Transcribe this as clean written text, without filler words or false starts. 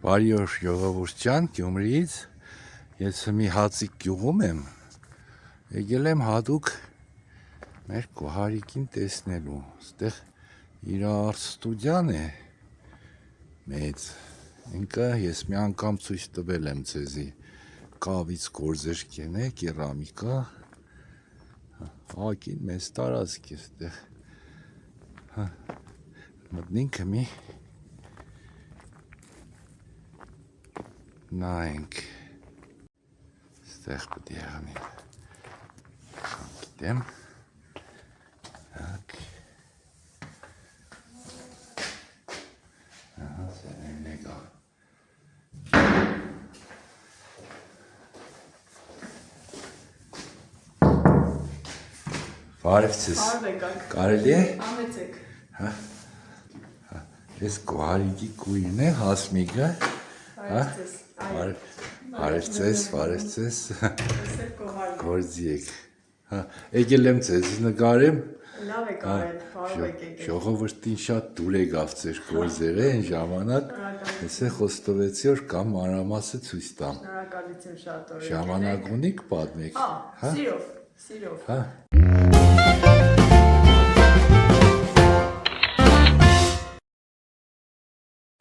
Բարի օր ժողովուրդ ջան, Գյումրիից ես մի հացիկ գյուղում եմ, եկել եմ հատուկ մեր Գոհարիկին տեսնելու, ստեղ իր արտստուդիան է մեծ, ինքը ես մի անգամ ցույց տվել եմ ձեզի, կավից գործեր կեն է, կերամիկա, ակին մեծ տարածք է ստեղ, մտնինք մի նայենք, ստեղ պետք է եղանի, գիտեմ, սերեն եկավ, բարև ձեզ, կարելի է, ես Գոհարիկի կույրն է, Հասմիկը, Բարև ձեզ, գործի եք, եկել եմ ձեզ նկարեմ, ժողովրդին շատ դուր եկավ ձեր գործերը են ժամանակ, ես է խոստովեցի, որ կամ մանրամասը ցույց տամ, ժամանակ ունիք պատմեք, սիրով,